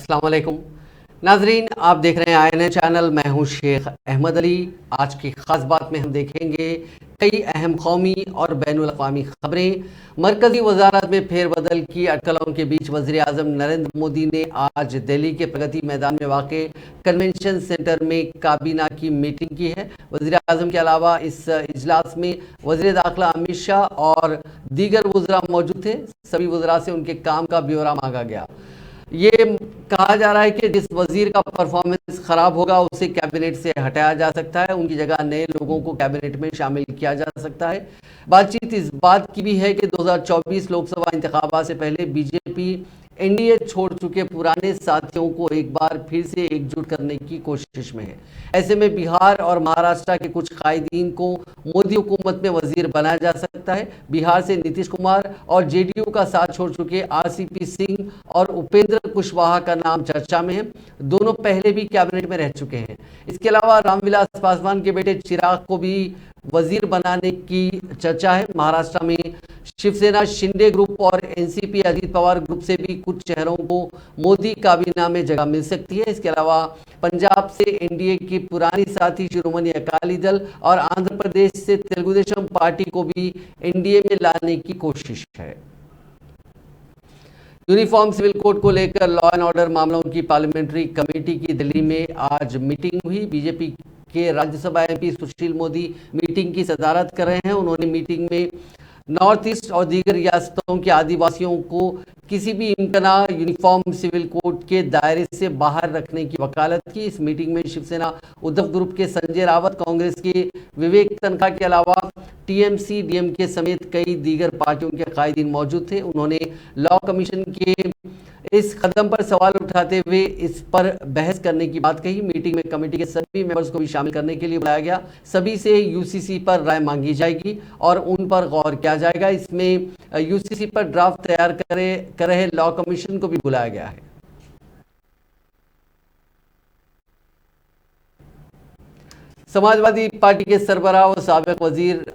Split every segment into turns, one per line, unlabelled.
अस्सलाम वालेकुम नाजरीन, आप देख रहे हैं आईएनए चैनल। मैं हूं शेख अहमद अली। आज की खास बात में हम देखेंगे कई अहम कौमी और बैनुल अक़वामी खबरें। मरकज़ी वज़ारत में फेरबदल की अटकलों के बीच वज़ीर आज़म नरेंद्र मोदी ने आज दिल्ली के प्रगति मैदान में वाक़े कन्वेंशन सेंटर में काबीना की मीटिंग की है। वज़ीर आज़म के अलावा इस इजलास में वज़ीर दाखिला अमित शाह और दीगर वज़रा मौजूद थे। सभी वज़रा से उनके काम का ब्यौरा मांगा गया। ये कहा जा रहा है कि जिस वजीर का परफॉर्मेंस खराब होगा उसे कैबिनेट से हटाया जा सकता है, उनकी जगह नए लोगों को कैबिनेट में शामिल किया जा सकता है। बातचीत इस बात की भी है कि 2024 लोकसभा इंतखाबात से पहले बीजेपी एनडीए छोड़ चुके पुराने साथियों को एक बार फिर से एकजुट करने की कोशिश में है। ऐसे में बिहार और महाराष्ट्र के कुछ कायदीन को मोदी हुकूमत में वजीर बनाया जा सकता है। बिहार से नीतीश कुमार और जेडीयू का साथ छोड़ चुके आरसीपी सिंह और उपेंद्र कुशवाहा का नाम चर्चा में है। दोनों पहले भी कैबिनेट में रह चुके हैं। इसके अलावा रामविलास पासवान के बेटे चिराग को भी वजीर बनाने की चर्चा है। महाराष्ट्र में शिवसेना शिंदे ग्रुप और एनसीपी अजीत पवार ग्रुप से भी कुछ चेहरों को मोदी काबीना में जगह मिल सकती है। इसके अलावा पंजाब से एनडीए की पुरानी साथी शिरोमणि अकाली दल और आंध्र प्रदेश से तेलुगुदेशम पार्टी को भी एनडीए में लाने की कोशिश है। यूनिफॉर्म सिविल कोड को लेकर लॉ एंड ऑर्डर मामलों की पार्लियामेंट्री कमेटी की दिल्ली में आज मीटिंग हुई। बीजेपी के राज्यसभा एमपी सुशील मोदी मीटिंग की सदारत कर रहे हैं। उन्होंने मीटिंग में नॉर्थ ईस्ट और दीगर रियासतों के आदिवासियों को किसी भी इम्कना यूनिफॉर्म सिविल कोड के दायरे से बाहर रखने की वकालत की। इस मीटिंग में शिवसेना उद्धव ग्रुप के संजय रावत, कांग्रेस के विवेक तनखा के अलावा टीएमसी डीएमके समेत कई दीगर पार्टियों के कायदीन मौजूद थे। उन्होंने लॉ कमीशन के इस कदम पर सवाल उठाते हुए इस पर बहस करने की बात कही। मीटिंग में कमेटी के सभी मेंबर्स को भी शामिल करने के लिए बुलाया गया। सभी से यूसीसी पर राय मांगी जाएगी और उन पर गौर किया जाएगा। इसमें यूसीसी पर ड्राफ्ट तैयार कर रहे लॉ कमीशन को भी बुलाया गया है। समाजवादी पार्टी के सरबराह और साबिक वजीर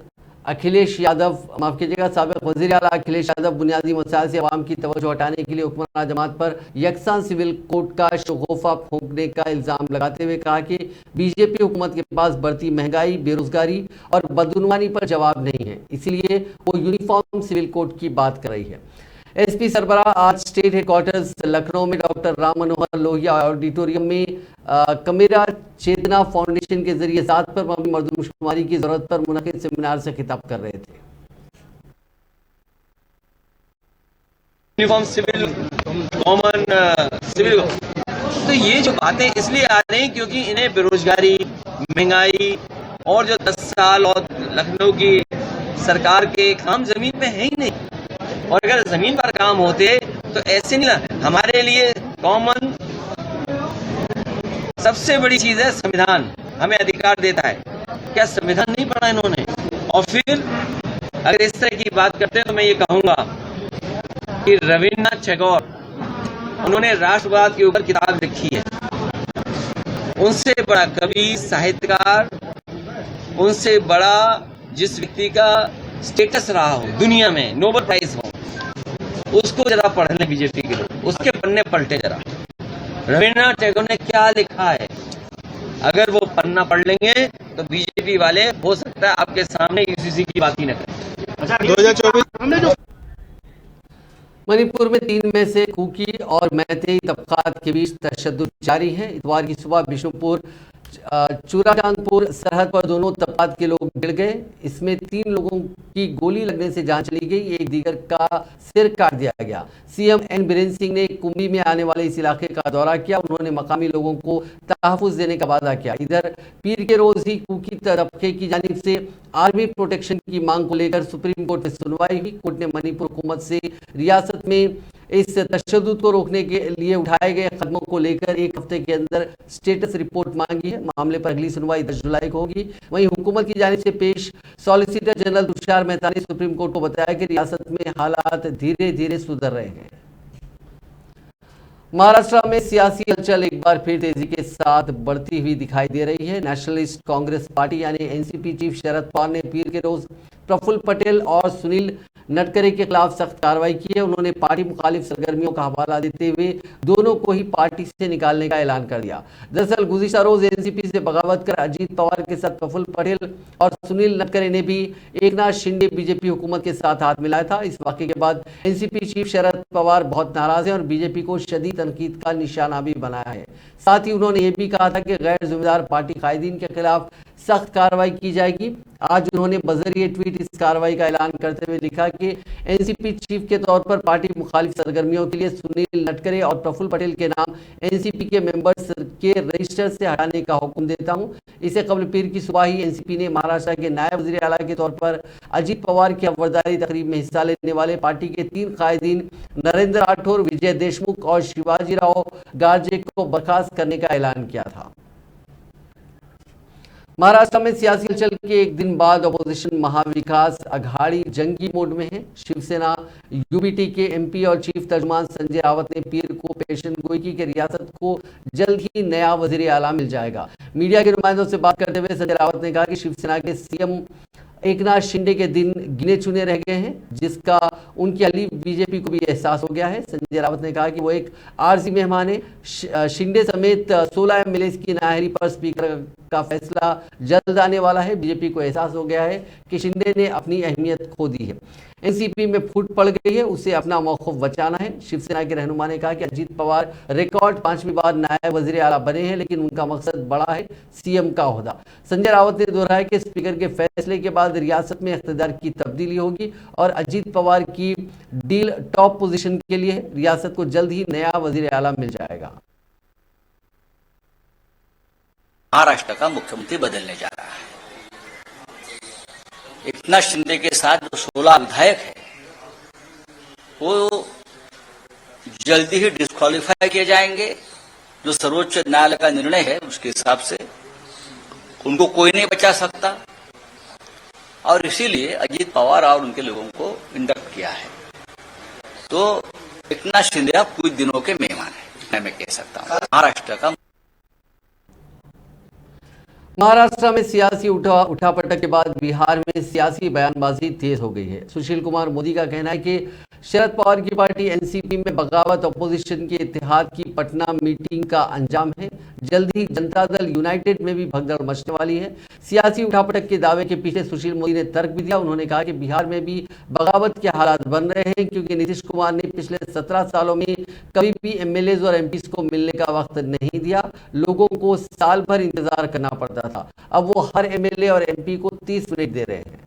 अखिलेश यादव, माफ कीजिएगा, साबिक वजीर आला अखिलेश यादव बुनियादी मसाइल से अवाम की तवज्जो हटाने के लिए हुक्मरान जमात पर यकसान सिविल कोड का शगुफा फूंकने का इल्ज़ाम लगाते हुए कहा कि बीजेपी हुकूमत के पास बढ़ती महंगाई, बेरोजगारी और बदउनवानी पर जवाब नहीं है, इसलिए वो यूनिफॉर्म सिविल कोड की बात कर रही है। एसपी सरबराह आज स्टेट हेडक्वार्टर्स लखनऊ में डॉक्टर राम मनोहर लोहिया ऑडिटोरियम में कमेरा चेतना फाउंडेशन के जरिए ज़ात पर मबनी मर्दमशुमारी की जरूरत पर मुनक़िद सेमिनार से खिताब कर रहे थे।
यूनिफॉर्म सिविल कॉमन सिविल, तो ये जो बातें इसलिए आ रही क्योंकि इन्हें बेरोजगारी, महंगाई और जो 10 साल और लखनऊ की सरकार के काम जमीन पे है ही नहीं। और अगर जमीन पर काम होते तो ऐसे नहीं ना। हमारे लिए कॉमन सबसे बड़ी चीज है संविधान, हमें अधिकार देता है। क्या संविधान नहीं पढ़ा इन्होंने? और फिर अगर इस तरह की बात करते हैं तो मैं ये कहूंगा कि रविन्द्रनाथ टैगोर, उन्होंने राष्ट्रवाद के ऊपर किताब लिखी है। उनसे बड़ा कवि, साहित्यकार, उनसे बड़ा जिस व्यक्ति का स्टेटस रहा हो दुनिया में, नोबेल प्राइज हो, उसको जरा पढ़ने बीजेपी के लोग, उसके पन्ने पलटे जरा। रविन्द्रनाथ टैगोर ने क्या लिखा है, अगर वो पन्ना पढ़ लेंगे तो बीजेपी वाले हो सकता है आपके सामने यूसीसी की बात ही न करें।
2024
मणिपुर में 3 में से कुकी और मैतेई तबकात के बीच तशद्दुद जारी है। इतवार की सुबह बिशुपुर चूराचांदपुर सरहद पर दोनों तबकात के लोग गिर गए। इसमें 3 लोगों की गोली लगने से जान चली गई, एक दीगर का सिर काट दिया गया। सीएम एन बीरेन सिंह ने कुंभी में आने वाले इस इलाके का दौरा किया। उन्होंने मकामी लोगों को तहफ़्फ़ुज़ देने का वादा किया। इधर पीर के रोज ही कुकी तबके की जानिब से आर्मी प्रोटेक्शन की मांग को लेकर सुप्रीम कोर्ट में सुनवाई हुई। कोर्ट ने मणिपुर हुकूमत से रियासत में इस तशद्दुद को रोकने के लिए उठाए गए कदमों को लेकर 1 हफ्ते के अंदर स्टेटस रिपोर्ट मांगी है। मामले पर अगली सुनवाई 10 जुलाई को होगी। वहीं हुकूमत की जानिब से पेश सॉलिसिटर जनरल तुषार मेहता ने सुप्रीम कोर्ट को बताया कि रियासत में हालात धीरे धीरे सुधर रहे हैं। महाराष्ट्र में सियासी हलचल एक बार फिर तेजी के साथ बढ़ती हुई दिखाई दे रही है। नेशनलिस्ट कांग्रेस पार्टी यानी एनसीपी चीफ शरद पवार ने पीर के रोज प्रफुल्ल पटेल और सुनील नटकरे के खिलाफ सख्त कार्रवाई की है। उन्होंने पार्टी मुखालिफ सरगर्मियों का हवाला देते हुए दोनों को ही पार्टी से निकालने का ऐलान कर दिया। दरअसल गुज़िश्ता रोज एनसीपी से बगावत कर अजीत पवार के साथ प्रफुल्ल पटेल और सुनील नटकरे ने भी एकनाथ शिंदे बीजेपी हुकूमत के साथ हाथ मिलाया था। इस वाकये के बाद एनसीपी चीफ शरद पवार बहुत नाराज हैं और बीजेपी को शदीद तनकीद का निशाना भी बनाया है। साथ ही उन्होंने ये भी कहा था कि गैर जिम्मेदार पार्टी कायदीन के खिलाफ सख्त कार्रवाई की जाएगी। आज उन्होंने बजरिए ट्वीट इस कार्रवाई का ऐलान करते हुए लिखा कि एनसीपी चीफ के तौर पर पार्टी मुखालिफ सरगर्मियों के लिए सुनील नटकरे और प्रफुल्ल पटेल के नाम एनसीपी के मेंबर्स के रजिस्टर से हटाने का हुक्म देता हूं। इससे कबल पीर की सुबह ही एनसीपी ने महाराष्ट्र के नायब वज़ीर आला के तौर पर अजीत पवार की अवरदारी तकरीब में हिस्सा लेने वाले पार्टी के 3 कायदीन नरेंद्र राठौर, विजय देशमुख और शिवाजीराव गार्जे को बर्खास्त करने का ऐलान किया था। महाराष्ट्र में सियासी हलचल के एक दिन बाद अपोजिशन महाविकास अघाड़ी जंगी मोड में है। शिवसेना यूबीटी के एमपी और चीफ तर्जुमान संजय रावत ने पीर को पेशन गोई की कि रियासत को जल्द ही नया वजीर आला मिल जाएगा। मीडिया के नुमाइंदों से बात करते हुए संजय रावत ने कहा कि शिवसेना के सीएम एकनाथ शिंदे के दिन गिने चुने रह गए हैं, जिसका उनकी अली बीजेपी को भी एहसास हो गया है। संजय रावत ने कहा कि वो एक आरजी मेहमान है। शिंदे समेत 16 एमएलए की नाहरी पर स्पीकर का फैसला जल्द आने वाला है। बीजेपी को एहसास हो गया है कि शिंदे ने अपनी अहमियत खो दी है, एनसीपी में फूट पड़ गई है, उसे अपना मौक़िफ़ बचाना है। शिवसेना के रहनुमा ने कहा कि अजीत पवार रिकॉर्ड 5वीं बार नायब वज़ीर आला बने हैं, लेकिन उनका मकसद बड़ा है, सीएम का ओहदा। संजय रावत ने दोहराया कि स्पीकर के फैसले के बाद रियासत में इख्तिदार की तब्दीली होगी और अजीत पवार की डील टॉप पोजीशन के लिए है। रियासत को जल्द ही नया वज़ीर आला मिल जाएगा।
महाराष्ट्र का मुख्यमंत्री बदलने जा रहा है। एकनाथ शिंदे के साथ जो 16 विधायक है वो जल्दी ही डिस्क्वालीफाई किए जाएंगे। जो सर्वोच्च न्यायालय का निर्णय है उसके हिसाब से उनको कोई नहीं बचा सकता और इसीलिए अजीत पवार और उनके लोगों को इंडक्ट किया है। तो एकनाथ शिंदे अब कुछ दिनों के मेहमान है, इतना मैं कह सकता हूँ। महाराष्ट्र का
महाराष्ट्र में सियासी उठापटक के बाद बिहार में सियासी बयानबाजी तेज हो गई है। सुशील कुमार मोदी का कहना है कि शरद पवार की पार्टी एनसीपी में बगावत अपोजिशन के इत्तेहाद की पटना मीटिंग का अंजाम है। जल्द ही जनता दल यूनाइटेड में भी भगदड़ मचने वाली है। सियासी उठापटक के दावे के पीछे सुशील मोदी ने तर्क भी दिया। उन्होंने कहा कि बिहार में भी बगावत के हालात बन रहे हैं, क्योंकि नीतीश कुमार ने पिछले 17 सालों में कभी भी एमएलए और एमपीज को मिलने का वक्त नहीं दिया। लोगों को साल भर इंतजार करना पड़ता था, अब वो हर एमएलए और एमपी को 30 मिनट दे रहे हैं।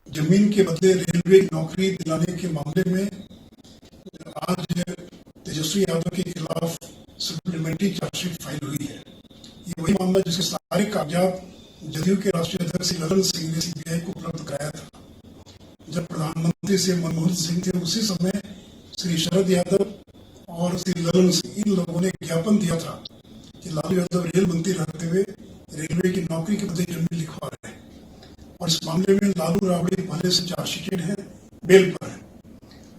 जमीन के बदले रेलवे की नौकरी दिलाने के मामले में आज तेजस्वी यादव के खिलाफ सप्लीमेंट्री चार्जशीट फाइल हुई है। ये वही मामला जिसके सारे कागजात जदयू के राष्ट्रीय अध्यक्ष ललन सिंह ने सीबीआई को उपलब्ध कराया था। जब प्रधानमंत्री से मनमोहन सिंह थे उसी समय श्री शरद यादव और श्री ललन सिंह, इन लोगों ने ज्ञापन दिया था कि लालू यादव रेल मंत्री रहते हुए रेलवे की नौकरी के बदले जमीन लिखवा रहे हैं और इस मामले में लालू राबड़ी पहले से चार्जशीटेड है, बेल पर है।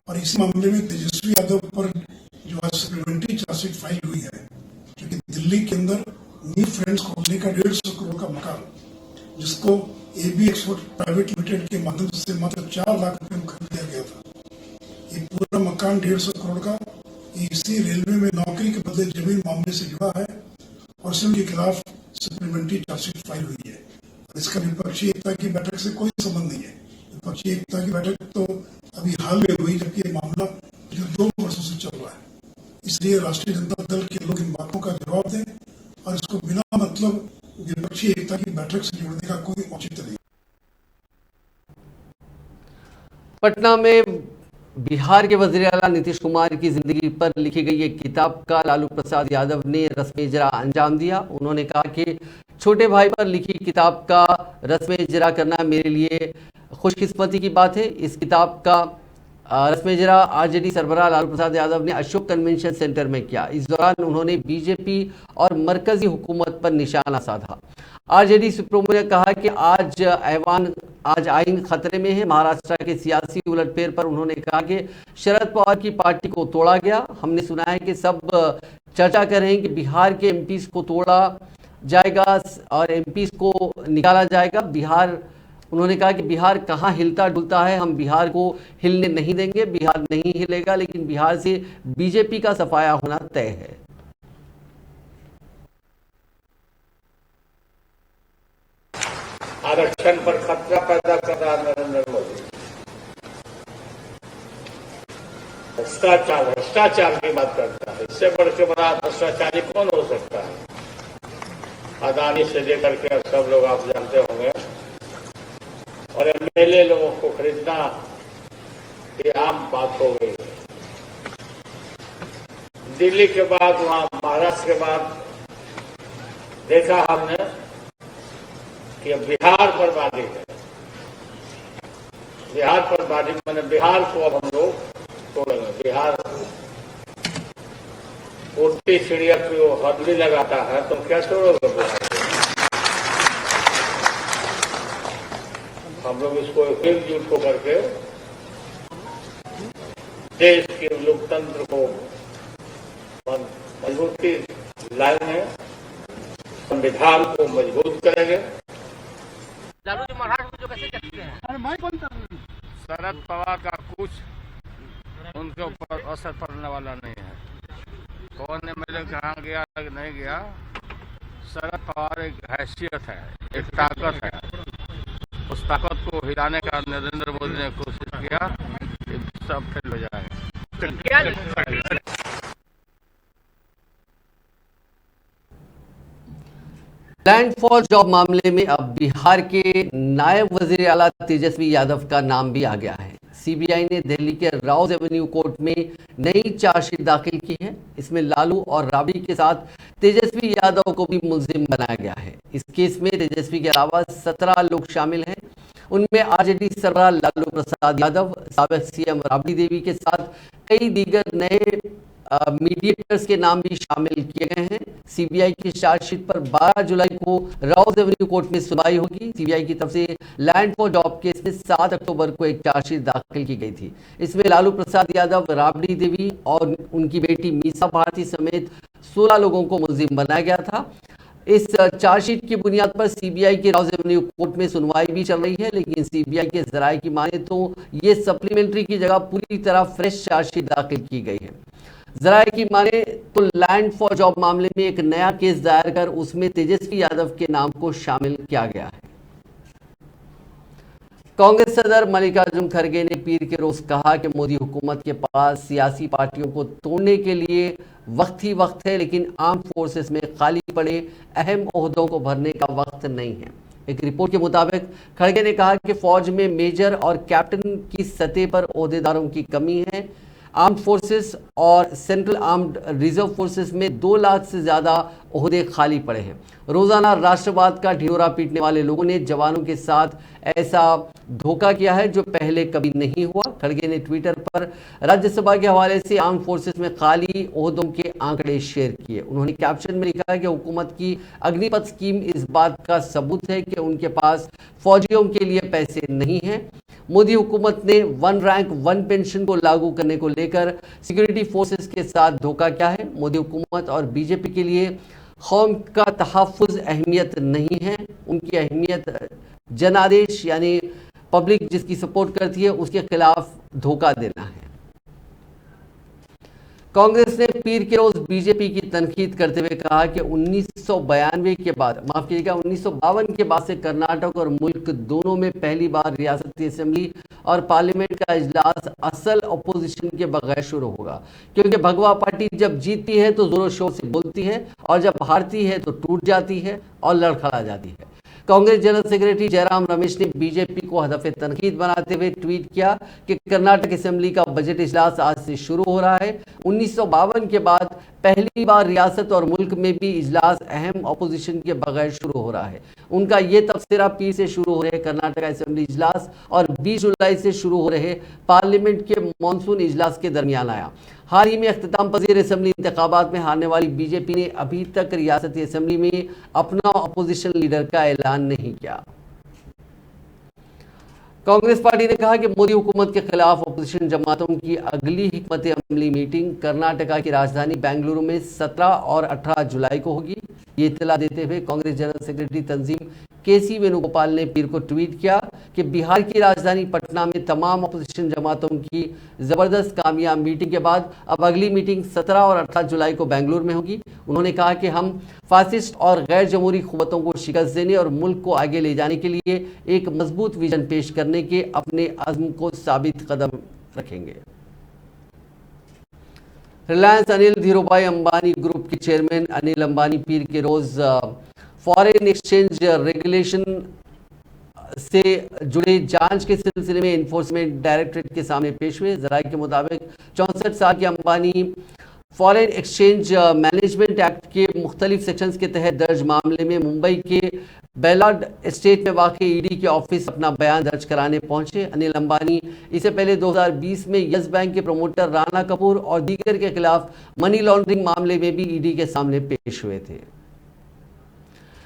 और इस मामले में तेजस्वी यादव पर जो आज सप्लीमेंट्री चार्जशीट फाइल हुई है, क्योंकि दिल्ली के अंदर न्यू फ्रेंड्स खोलने का 150 करोड़ का मकान, जिसको एबी एक्सपोर्ट प्राइवेट लिमिटेड के माध्यम से मात्र 4 लाख रुपए में खरीद लिया गया था। ये पूरा मकान 150 करोड़ का इसी रेलवे में नौकरी के बदले जमीन मामले से जुड़ा है और उनके खिलाफ सप्लीमेंट्री चार्जशीट फाइल हुई है। इसका विपक्षी एकता की बैठक से कोई संबंध नहीं है। विपक्षी एकता की बैठक तो अभी हाल में हुई, जबकि ये मामला पिछले 2 वर्षों से चल रहा है। इसलिए राष्ट्रीय जनता दल के लोग इन बातों का जवाब दें और इसको बिना मतलब विपक्षी एकता की बैठक से जोड़ने का कोई औचित्य नहीं।
पटना में बिहार के वज़ीर आला नीतीश कुमार की जिंदगी पर लिखी गई एक किताब का लालू प्रसाद यादव ने रस्म इजरा अंजाम दिया। उन्होंने कहा कि छोटे भाई पर लिखी किताब का रस्म इजरा करना मेरे लिए खुशकिस्मती की बात है। इस किताब का रस्म इजरा आरजेडी सरबराह लालू प्रसाद यादव ने अशोक कन्वेंशन सेंटर में किया। इस दौरान उन्होंने बीजेपी और मरकजी हुकूमत पर निशाना साधा। आरजेडी सुप्रीमो ने कहा कि आज आइन खतरे में है। महाराष्ट्र के सियासी उलटफेर पर उन्होंने कहा कि शरद पवार की पार्टी को तोड़ा गया। हमने सुना है कि सब चर्चा कर रहे हैं कि बिहार के एमपीज को तोड़ा जाएगा और एमपी को निकाला जाएगा। बिहार, उन्होंने कहा कि बिहार कहाँ हिलता डुलता है, हम बिहार को हिलने नहीं देंगे, बिहार नहीं हिलेगा, लेकिन बिहार से बीजेपी का सफाया होना तय है।
आरक्षण पर खतरा पैदा कर रहा नरेंद्र मोदी। भ्रष्टाचार की बात करता है, इससे बढ़ के बड़ा भ्रष्टाचारी कौन हो सकता है? अदानी से लेकर के सब लोग आप जानते होंगे, और एमएलए लोगों को खरीदना ये आम बात हो गई। दिल्ली के बाद वहां महाराष्ट्र के बाद देखा हमने कि अब बिहार बर्बादी है। बिहार बर्बादी मैंने बिहार को अब हम लोग तोड़ेंगे। बिहार उड़ती चिड़िया को हथली लगाता है, तुम क्या तोड़ोगे बिहार को? हम लोग इसको एकजुट होकर के देश के लोकतंत्र को मजबूती लाएंगे, संविधान को मजबूत करेंगे।
लालू जी महाराज को जो कैसे कहते हैं,
शरद पवार का कुछ उनके ऊपर असर पड़ने वाला नहीं है। कौन एमएलए कहाँ गया नहीं गया, शरद पवार एक हैसियत है, एक ताकत है। उस ताकत को हिलाने का नरेंद्र मोदी ने कोशिश किया, ये सब फेल हो जाएगा।
लैंड फॉर जॉब मामले में अब बिहार के नायब वजीर आला तेजस्वी यादव का नाम भी आ गया है। सीबीआई ने दिल्ली के राउज एवेन्यू कोर्ट में नई चार्जशीट दाखिल की है। इसमें लालू और राबड़ी के साथ तेजस्वी यादव को भी मुलजिम बनाया गया है। इस केस में तेजस्वी के अलावा 17 लोग शामिल हैं। उनमें आरजेडी सरबराह लालू प्रसाद यादव, साबिक सीएम राबड़ी देवी के साथ कई दीगर नए मीडिएटर्स के नाम भी शामिल किए गए हैं। सीबीआई की चार्जशीट पर 12 जुलाई को राउज एवेन्यू कोर्ट में सुनवाई होगी। सीबीआई की तरफ से लैंड फॉर जॉब केस में 7 अक्टूबर को एक चार्जशीट दाखिल की गई थी। इसमें लालू प्रसाद यादव, राबड़ी देवी और उनकी बेटी मीसा भारती समेत 16 लोगों को मुलजिम बनाया गया था। इस चार्जशीट की बुनियाद पर सीबीआई की राउज एवेन्यू कोर्ट में सुनवाई भी चल रही है, लेकिन सीबीआई के जराये की माने तो ये सप्लीमेंट्री की जगह पूरी तरह फ्रेश चार्जशीट दाखिल की गई है। जराये की माने तो लैंड फॉर जॉब मामले में एक नया केस दायर कर उसमें तेजस्वी यादव के नाम को शामिल किया गया है। कांग्रेस सदर मल्लिकार्जुन खड़गे ने पीर के रोज कहा कि मोदी हुकूमत के पास सियासी पार्टियों को तोड़ने के लिए वक्त ही वक्त है, लेकिन आर्म फोर्सेस में खाली पड़े अहम ओहदों को भरने का वक्त नहीं है। एक रिपोर्ट के मुताबिक खड़गे ने कहा कि फौज में मेजर और कैप्टन की सतह पर ओहदेदारों की कमी है। आर्म्ड फोर्सेस और सेंट्रल आर्म्ड रिजर्व फोर्सेस में 2 लाख से ज़्यादा ओहदे खाली पड़े हैं। रोज़ाना राष्ट्रवाद का ढिंढोरा पीटने वाले लोगों ने जवानों के साथ ऐसा धोखा किया है जो पहले कभी नहीं हुआ। खड़गे ने ट्विटर पर राज्यसभा के हवाले से आर्म्ड फोर्सेस में खाली ओहदों के आंकड़े शेयर किए। उन्होंने कैप्शन में लिखा है कि हुकूमत की अग्निपथ स्कीम इस बात का सबूत है कि उनके पास फौजियों के लिए पैसे नहीं हैं। मोदी हुकूमत ने 1 रैंक 1 पेंशन को लागू करने को लेकर सिक्योरिटी फोर्सेस के साथ धोखा किया है। मोदी हुकूमत और बीजेपी के लिए कौम का तहफ़्फ़ुज़ अहमियत नहीं है, उनकी अहमियत जनादेश यानी पब्लिक जिसकी सपोर्ट करती है उसके खिलाफ धोखा देना है। कांग्रेस ने पीर के रोज बीजेपी की तनकीद करते हुए कहा कि 1992 के बाद, माफ कीजिएगा 1952 के बाद से कर्नाटक और मुल्क दोनों में पहली बार रियासती असेंबली और पार्लियामेंट का इजलास असल अपोजिशन के बगैर शुरू होगा, क्योंकि भगवा पार्टी जब जीतती है तो जोरों शोर से बोलती है और जब हारती है तो टूट जाती है और लड़खड़ा जाती है। कांग्रेस जनरल सेक्रेटरी जयराम रमेश ने बीजेपी को हदफ तनकीद बनाते हुए ट्वीट किया कि कर्नाटक असेंबली का बजट इजलास आज से शुरू हो रहा है। 1952 के बाद पहली बार रियासत और मुल्क में भी इजलास अहम अपोजिशन के बगैर शुरू हो रहा है। उनका ये तबसरा पीर से शुरू हो रहे कर्नाटक असेंबली इजलास और 20 जुलाई से शुरू हो रहे पार्लियामेंट के मानसून इजलास के दरमियान आया। हाल ही में अख्तिताम पजीर असेंबली इंतखाबात में हारने वाली बीजेपी ने अभी तक रियासती असेंबली में अपना अपोजिशन लीडर का ऐलान नहीं किया। कांग्रेस पार्टी ने कहा कि मोदी हुकूमत के खिलाफ अपोजिशन जमातों की अगली हिकमत अमली मीटिंग कर्नाटका की राजधानी बेंगलुरु में 17 और 18 जुलाई को होगी। ये इत्तला देते हुए कांग्रेस जनरल सेक्रेटरी तंजीम केसी वेणुगोपाल ने पीर को ट्वीट किया कि बिहार की राजधानी पटना में तमाम अपोजिशन जमातों की जबरदस्त कामयाब मीटिंग के बाद अब अगली मीटिंग 17 और 18 जुलाई को बेंगलुरु में होगी। उन्होंने कहा कि हम फासिस्ट और गैर जमहूरी हुकूमतों को शिकस्त देने और मुल्क को आगे ले जाने के लिए एक मजबूत विजन पेश करने के अपने अज़्म को साबित कदम रखेंगे। रिलायंस अनिल धीरूभाई अंबानी ग्रुप के चेयरमैन अनिल अंबानी पीर के रोज फॉरेन एक्सचेंज रेगुलेशन से जुड़े जांच के सिलसिले में इन्फोर्समेंट डायरेक्टरेट के सामने पेश हुए। जराये के मुताबिक 64 साल के Ambani foreign exchange management act के मुख्तलिफ सेक्शंस के तहत दर्ज मामले में मुंबई के बेलाड एस्टेट में वाक़ई ईडी के ऑफिस अपना बयान दर्ज कराने पहुंचे। अनिल अंबानी इससे पहले 2020 में यस बैंक के प्रमोटर राणा कपूर और दीगर के खिलाफ मनी लॉन्ड्रिंग मामले में भी ईडी के सामने पेश हुए थे।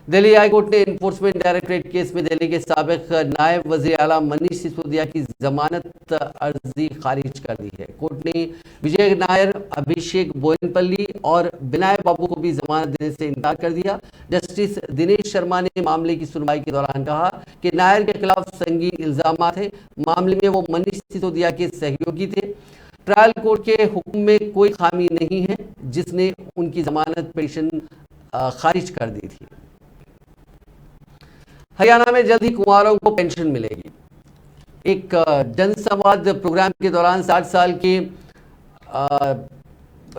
दिल्ली हाईकोर्ट ने एनफोर्समेंट डायरेक्टरेट केस में दिल्ली के साबिक नायब वज़ीर आला मनीष सिसोदिया की जमानत अर्जी खारिज कर दी है। कोर्ट ने विजय नायर, अभिषेक बोयनपल्ली और बिनय बाबू को भी जमानत देने से इनकार कर दिया। जस्टिस दिनेश शर्मा ने मामले की सुनवाई के दौरान कहा कि नायर के खिलाफ संगीन इल्जामात है। मामले में वो मनीष सिसोदिया के सहयोगी थे। ट्रायल कोर्ट के हुक्म में कोई खामी नहीं है जिसने उनकी जमानत पिटीशन खारिज कर दी थी। हरियाणा में जल्द ही कुंवारों को पेंशन मिलेगी। एक जनसंवाद प्रोग्राम के दौरान 60 साल के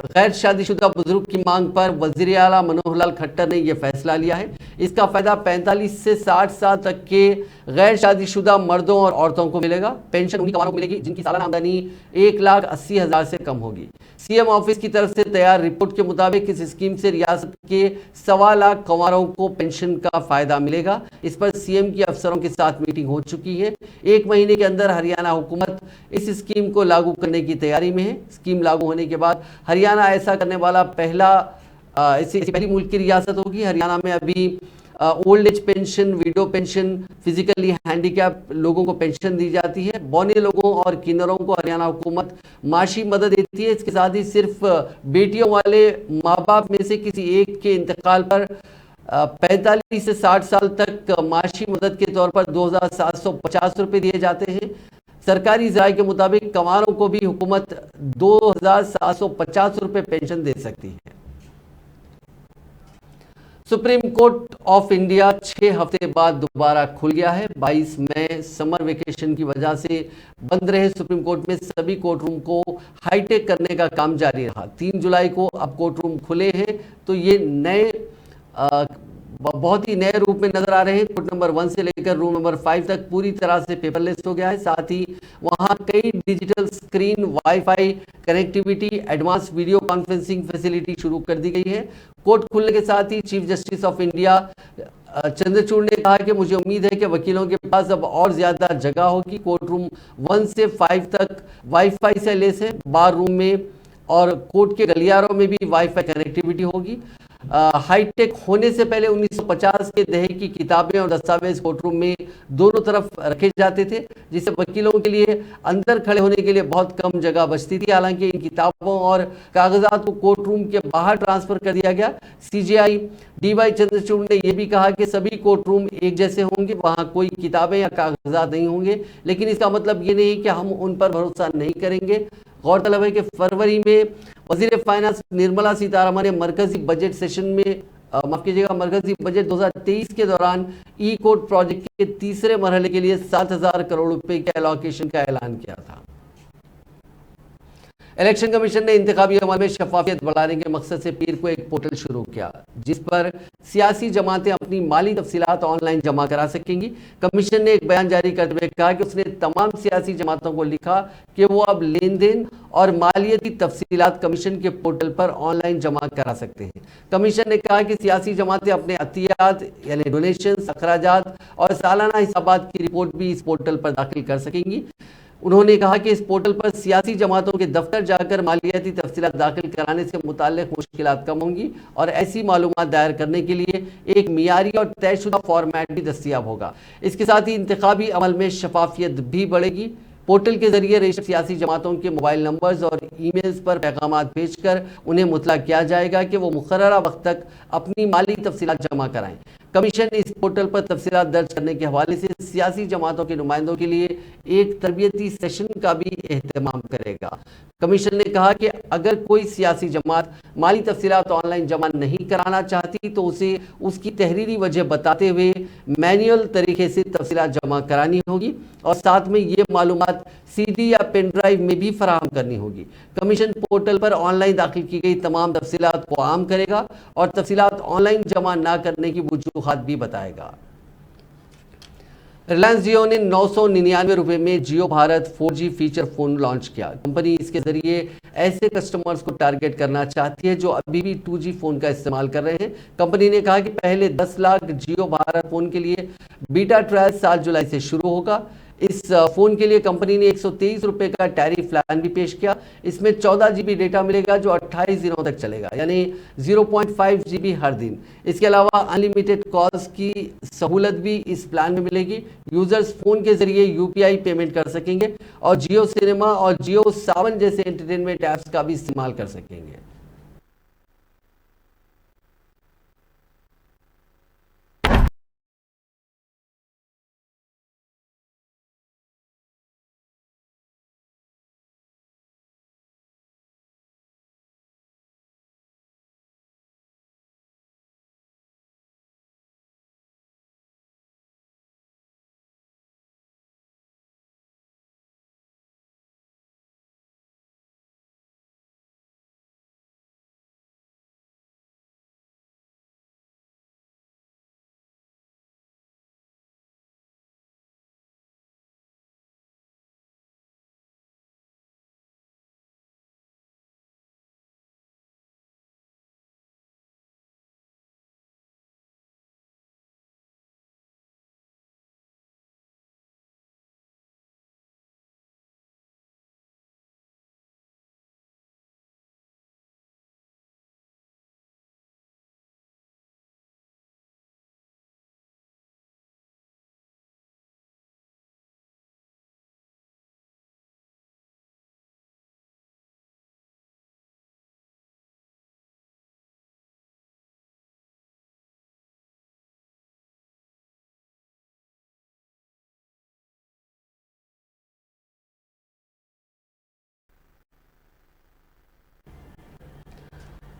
गैर शादीशुदा बुजुर्ग की मांग पर वजीर आला मनोहर लाल खट्टर ने यह फैसला लिया है। इसका फायदा 45 से 60 साल तक के गैर शादीशुदा मर्दों और औरतों को मिलेगा। पेंशन उन्हीं कुंवारों को मिलेगी जिनकी सालाना आमदनी 1,80,000 से कम होगी। सीएम ऑफिस की तरफ से तैयार रिपोर्ट के मुताबिक इस स्कीम से रियासत के 1.25 लाख कुंवारों को पेंशन का फायदा मिलेगा। इस पर सीएम की अफसरों के साथ मीटिंग हो चुकी है। 1 महीने के अंदर हरियाणा हुकूमत इस स्कीम को लागू करने की तैयारी में है। स्कीम लागू होने के बाद हरियाणा ऐसा करने वाला पहली मुल्क की रियासत होगी। हरियाणा में अभी old age pension, window pension, physically handicap लोगों को पेंशन दी जाती है। बौने लोगों और किन्नरों को हरियाणा हुकूमत माशी मदद देती है। इसके साथ ही सिर्फ बेटियों वाले माँ बाप में से किसी एक के इंतकाल पर 45 से 60 साल तक माशी मदद के तौर पर 2,750 रुपये दिए जाते हैं। सरकारी ज़राए के मुताबिक कुंवारों को भी हुकूमत 2,750 रुपये पेंशन दे सकती है। सुप्रीम कोर्ट ऑफ इंडिया 6 हफ्ते बाद दोबारा खुल गया है। 22 मई समर वेकेशन की वजह से बंद रहे सुप्रीम कोर्ट में सभी कोर्ट रूम को हाईटेक करने का काम जारी रहा। 3 जुलाई को अब कोर्ट रूम खुले हैं तो ये नए बहुत ही नए रूप में नजर आ रहे हैं। कोर्ट नंबर 1 से लेकर रूम नंबर 5 तक पूरी तरह से पेपरलेस हो गया है। साथ ही वहां कई digital screen, WiFi connectivity, advance video conferencing facility शुरू कर दी गई है। कोर्ट खुलने के साथ ही chief justice of India Chandrachud ने कहा कि मुझे उम्मीद है कि वकीलों के पास अब और ज्यादा जगह होगी। कोर्ट रूम 1 से 5 तक वाईफाई से लेस है। बार रूम में और कोर्ट के गलियारों में भी वाईफाई कनेक्टिविटी होगी। हाईटेक होने से पहले 1950 के दहक की किताबें और दस्तावेज कोर्टरूम में दोनों तरफ रखे जाते थे, जिससे वकीलों के लिए अंदर खड़े होने के लिए बहुत कम जगह बचती थी। हालांकि इन किताबों और कागजात को कोर्टरूम के बाहर ट्रांसफर कर दिया गया। सीजेआई डीवाई चंद्रचूड़ ने यह भी कहा कि सभी कोर्टरूम एक जैसे होंगे, वहां कोई किताबें या कागजात नहीं होंगे, लेकिन इसका मतलब ये नहीं कि हम उन पर भरोसा नहीं करेंगे। गौरतलब है कि फरवरी में वजीर फाइनेंस निर्मला सीतारमण ने मरकजी बजट सेशन में मरकजी बजट 2023 के दौरान ई कोर्ट प्रोजेक्ट के तीसरे मरहले के लिए 7,000 करोड़ रुपए के एलोकेशन का ऐलान किया था। इलेक्शन कमीशन ने इंतखाबी अमल में शफाफियत बढ़ाने के मकसद से पीर को एक पोर्टल शुरू किया, जिस पर सियासी जमातें अपनी माली तफसीलात ऑनलाइन जमा करा सकेंगी। कमीशन ने एक बयान जारी करते हुए कहा कि उसने तमाम सियासी जमातों को लिखा कि वो अब लेन देन और मालियती तफसीलात कमीशन के पोर्टल पर ऑनलाइन जमा करा सकते हैं। कमीशन ने कहा कि सियासी जमातें अपने अतियात यानी डोनेशन, अखराजात और सालाना हिसाबात की रिपोर्ट भी इस पोर्टल पर दाखिल कर सकेंगी। उन्होंने कहा कि इस पोर्टल पर सियासी जमातों के दफ्तर जाकर मालियाती तफसीलात दाखिल कराने से मुताल्लिक मुश्किलात कम होंगी और ऐसी मालूमात दायर करने के लिए एक मियारी और तयशुदा फॉर्मेट भी दस्तियाब होगा। इसके साथ ही इंतखाबी अमल में शफाफियत भी बढ़ेगी। पोर्टल के जरिए रजिस्टर्ड सियासी जमातों के मोबाइल नंबर्स और ईमेल्स पर पैगामात भेजकर उन्हें मुतला किया जाएगा कि वो मुकर्ररा वक्त तक अपनी माली तफसीलात जमा कराएं। कमीशन इस पोर्टल पर तफसीलात दर्ज करने के हवाले से सियासी जमातों के नुमाइंदों के लिए एक तरबियती सेशन का भी एहतमाम करेगा। कमीशन ने कहा कि अगर कोई सियासी जमात माली तफसीलात ऑनलाइन जमा नहीं कराना चाहती तो उसे उसकी तहरीरी वजह बताते हुए मैनुअल तरीके से तफसीलात जमा करानी होगी और साथ में ये मालूमात सीडी या पेन ड्राइव में भी फराहम करनी होगी। कमीशन पोर्टल पर ऑनलाइन दाखिल की गई तमाम तफसीलात को आम करेगा और तफसीलात ऑनलाइन जमा ना करने की वजूहात भी बताएगा। रिलायंस जियो ने 999 रुपए में Jio Bharat 4G feature phone launch किया। कंपनी इसके जरिए ऐसे कस्टमर्स को टारगेट करना चाहती है जो अभी भी 2G फोन का इस्तेमाल कर रहे हैं। कंपनी ने कहा कि पहले 10 लाख जियो भारत फोन के लिए बीटा ट्रायल 7 जुलाई से शुरू होगा। इस फोन के लिए कंपनी ने 123 रुपए का टैरिफ प्लान भी पेश किया। इसमें 14 GB डेटा मिलेगा जो 28 दिनों तक चलेगा, यानी 0.5 GB हर दिन। इसके अलावा अनलिमिटेड कॉल्स की सहूलत भी इस प्लान में मिलेगी। यूजर्स फोन के जरिए UPI पेमेंट कर सकेंगे और जियो सिनेमा और जियो सावन जैसे एंटरटेनमेंट ऐप्स का भी इस्तेमाल कर सकेंगे।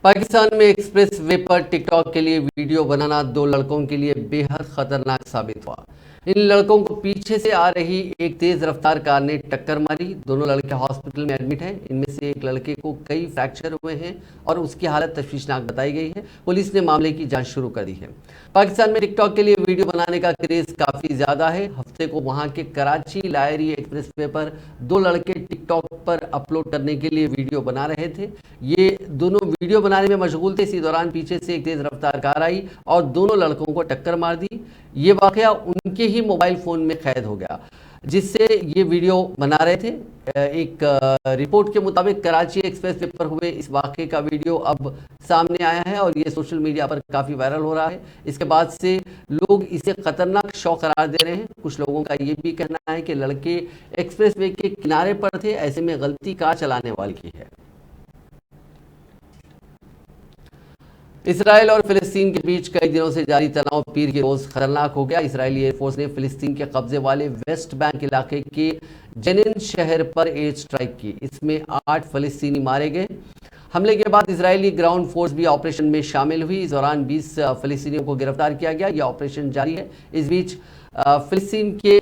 पाकिस्तान में एक्सप्रेस वे पर टिकटॉक के लिए वीडियो बनाना 2 लड़कों के लिए बेहद खतरनाक साबित हुआ। इन लड़कों को पीछे से आ रही एक तेज रफ्तार कार ने टक्कर मारी। दोनों लड़के हॉस्पिटल में एडमिट हैं। इनमें से एक लड़के को कई फ्रैक्चर हुए हैं और उसकी हालत तशवीशनाक बताई गई है। पुलिस ने मामले की जांच शुरू कर दी है। पाकिस्तान में टिकटॉक के लिए वीडियो बनाने का क्रेज काफ़ी ज़्यादा है। हफ्ते को वहाँ के कराची लाहौरी एक्सप्रेस वे पर 2 लड़के टिकटॉक पर अपलोड करने के लिए वीडियो बना रहे थे। ये दोनों वीडियो बनाने में मशगूल थे। इसी दौरान पीछे से एक तेज़ रफ्तार कार आई और दोनों लड़कों को टक्कर मार दी। ये वाकया उनके ही मोबाइल फ़ोन में कैद हो गया जिससे ये वीडियो बना रहे थे। एक रिपोर्ट के मुताबिक कराची एक्सप्रेस वे पर हुए इस वाक़े का वीडियो अब सामने आया है और ये सोशल मीडिया पर काफ़ी वायरल हो रहा है। इसके बाद से लोग इसे ख़तरनाक शो करार दे रहे हैं। कुछ लोगों का ये भी कहना है कि लड़के एक्सप्रेस वे के किनारे पर थे, ऐसे में गलती कार चलाने वाले की है। इसराइल और फिलिस्तीन के बीच कई दिनों से जारी तनाव पीर के रोज खतरनाक हो गया। इजरायली एयरफोर्स ने फिलिस्तीन के कब्जे वाले वेस्ट बैंक इलाके के जेनिन शहर पर एयर स्ट्राइक की। इसमें 8 फिलिस्तीनी मारे गए। हमले के बाद इजरायली ग्राउंड फोर्स भी ऑपरेशन में शामिल हुई। इस दौरान 20 फिलिस्तीनियों को गिरफ्तार किया गया। यह ऑपरेशन जारी है। इस बीच फिलिस्तीन के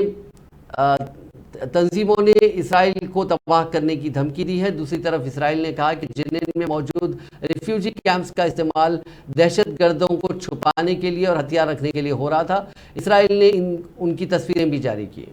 तंजीमों ने इसराइल को तबाह करने की धमकी दी है। दूसरी तरफ इसराइल ने कहा कि जेनिन में मौजूद रिफ्यूजी कैंप्स का इस्तेमाल दहशतगर्दों को छुपाने के लिए और हथियार रखने के लिए हो रहा था। इसराइल ने उनकी तस्वीरें भी जारी की।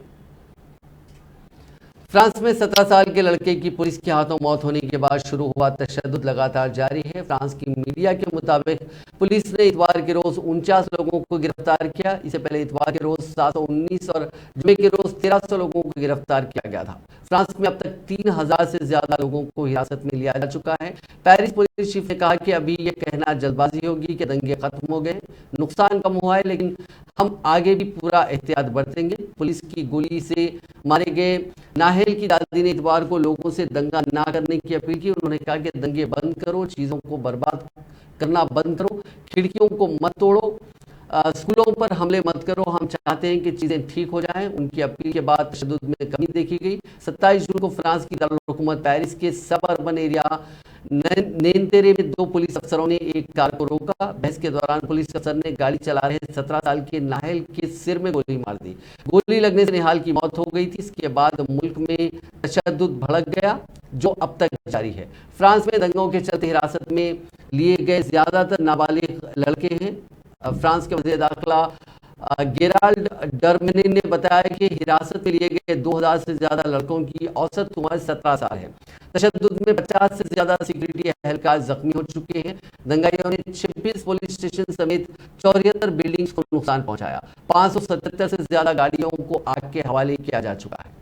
फ्रांस में 17 साल के लड़के की पुलिस के हाथों मौत होने के बाद शुरू हुआ तशद्दुद लगातार जारी है। फ्रांस की मीडिया के मुताबिक पुलिस ने इतवार के रोज 49 लोगों को गिरफ्तार किया। इससे पहले इतवार के रोज 719 और जुमे के रोज 1300 लोगों को गिरफ्तार किया गया था। फ्रांस में अब तक 3000 से ज्यादा लोगों को हिरासत में लिया जा चुका है। पेरिस पुलिस चीफ ने कहा कि अभी ये कहना जल्दबाजी होगी कि दंगे खत्म हो गए, नुकसान कम हुआ है, लेकिन हम आगे भी पूरा एहतियात बरतेंगे। पुलिस की गोली से मारे गए नाहे नाहल की दादी ने इतवार को लोगों से दंगा ना करने की अपील की। उन्होंने कहा कि दंगे बंद करो, चीज़ों को बर्बाद करना बंद करो, खिड़कियों को मत तोड़ो, स्कूलों पर हमले मत करो, हम चाहते हैं कि चीज़ें ठीक हो जाएं। उनकी अपील के बाद तशद्दुद में कमी देखी गई। 27 जून को फ्रांस की दारुल हुकूमत पेरिस के सब अर्बन एरिया नेनतेरे में 2 पुलिस अफसरों ने एक कार को रोका। बहस के दौरान पुलिस अफसर ने गाड़ी चला रहे 17 साल के नाहल के सिर में गोली मार दी। गोली लगने से निहाल की मौत हो गई थी। इसके बाद मुल्क में तशद्दुद भड़क गया, जो अब तक जारी है। फ्रांस में दंगों के चलते हिरासत में लिए गए ज्यादातर नाबालिग लड़के हैं। फ्रांस के वज़ीर दाखिला गेराल्ड डरमेनिन ने बताया कि हिरासत में लिए गए 2000 से ज्यादा लड़कों की औसत उम्र 17 साल है। तशद्दुद में 50 से ज्यादा सिक्योरिटी एहलकार जख्मी हो चुके हैं। दंगाइयों ने 26 पुलिस स्टेशन समेत 74 बिल्डिंग्स को नुकसान पहुंचाया। 577 से ज्यादा गाड़ियों को आग के हवाले किया जा चुका है।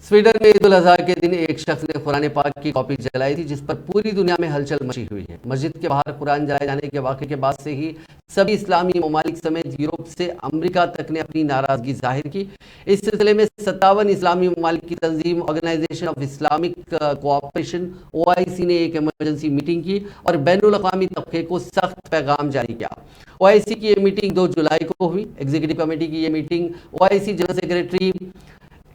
स्वीडन में ईद उल अजहा के दिन एक शख्स ने कुरान पाक की कॉपी जलाई थी, जिस पर पूरी दुनिया में हलचल मची हुई है। मस्जिद के बाहर कुरान जलाए जाने के वाक़े के बाद से ही सभी इस्लामी ममालिक समेत यूरोप से अमेरिका तक ने अपनी नाराजगी जाहिर की। इस सिलसिले में 57 इस्लामी ममालिक की तंजीम organisation of Islamic cooperation OIC ने एक इमरजेंसी मीटिंग की और बैनुल अक़वामी तबके को सख्त पैगाम जारी किया। OIC की ये मीटिंग 2 जुलाई को हुई। एग्जीक्यूटिव कमेटी की ये meeting OIC general secretary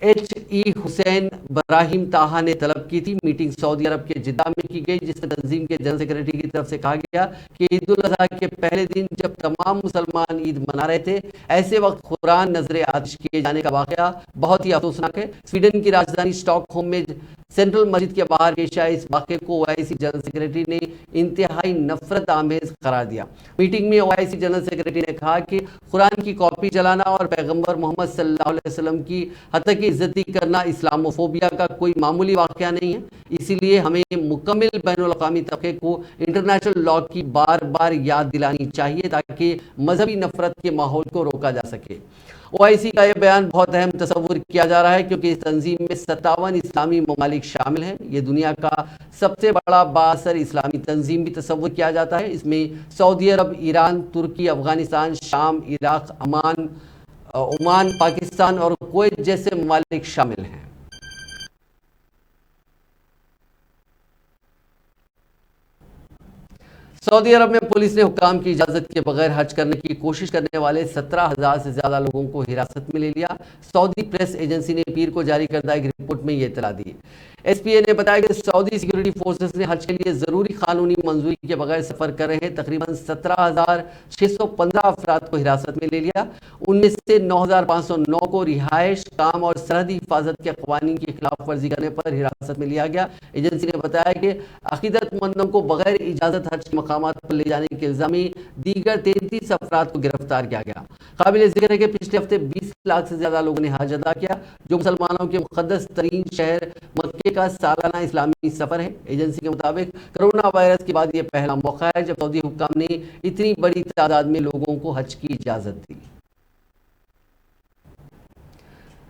HE Hussein Brahim Taha ने तलब की थी। मीटिंग सऊदी अरब के जिद्दा में की गई, जिसमें तंजीम के जनरल सेक्रेटरी की तरफ से कहा गया कि ईद उल अजहा के पहले दिन जब तमाम मुसलमान ईद मना रहे थे, ऐसे वक्त कुरान नजर आतिश किए जाने का वाकया बहुत ही अफसोसनाक है। स्वीडन की राजधानी स्टॉकहोम में सेंट्रल मस्जिद के बाहर पेश आए इस वाक़े को OIC जनरल सेक्रेटरी ने इंतहाई नफरत आमेज करार दिया। मीटिंग में OIC जनरल सेक्रेटरी ने कहा कि कुरान की कॉपी जलाना और पैगंबर मोहम्मद सल्लल्लाहु अलैहि वसल्लम की हत्या की इज्जती करना इस्लामोफोबिया का कोई मामूली वाक़या नहीं है। इसीलिए हमें मुकम्मल बैनुल अक़वामी तबके को इंटरनेशनल लॉ की बार बार याद दिलानी चाहिए ताकि मजहबी नफरत के माहौल को रोका जा सके। OIC का यह बयान बहुत अहम तस्वुर किया जा रहा है क्योंकि इस तंजीम में 57 इस्लामी ममालिक शामिल हैं। ये दुनिया का सबसे बड़ा बाअसर इस्लामी तंजीम भी तस्वुर किया जाता है। इसमें सऊदी अरब, ईरान, तुर्की, अफगानिस्तान, शाम, इराक, ओमान, पाकिस्तान और कुवैत जैसे ममालिक शामिल हैं। सऊदी अरब में पुलिस ने हुक्काम की इजाजत के बगैर हज करने की कोशिश करने वाले 17,000 से ज्यादा लोगों को हिरासत में ले लिया। सऊदी प्रेस एजेंसी ने पीर को जारी करदा एक रिपोर्ट में ये इत्तला दी। SPA ने बताया कि सऊदी सिक्योरिटी फोर्सेस ने हज के लिए जरूरी कानूनी मंजूरी के बगैर सफर कर रहे तकरीबन 17,615 अफराद को हिरासत में ले लिया। उनमें से 9,509 को रिहाइश, काम और सरहदी हिफाजत के कवानीन की खिलाफ वर्जी करने पर हिरासत में लिया गया। एजेंसी ने बताया कि अकीदतमंदों को बगैर इजाजत हज के मकामात पर ले जाने के इल्जाम में दीगर 33 अफराद को गिरफ्तार किया गया। काबिल जिक्र है कि पिछले हफ्ते 20 लाख से ज्यादा लोगों ने हज अदा किया, जो मुसलमानों के मुकद्दस तरीन शहर मक्के का सालाना इस्लामी सफर है। एजेंसी के मुताबिक कोरोना वायरस के बाद ये पहला मौका है जब सऊदी हुक्काम ने इतनी बड़ी तादाद में लोगों को हज की इजाजत दी।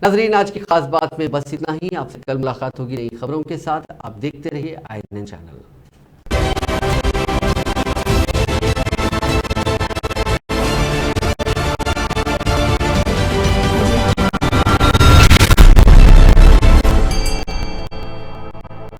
नाजरीन, आज की खास बात में बस इतना ही। आपसे कल मुलाकात होगी नई खबरों के साथ। आप देखते रहिए INN चैनल।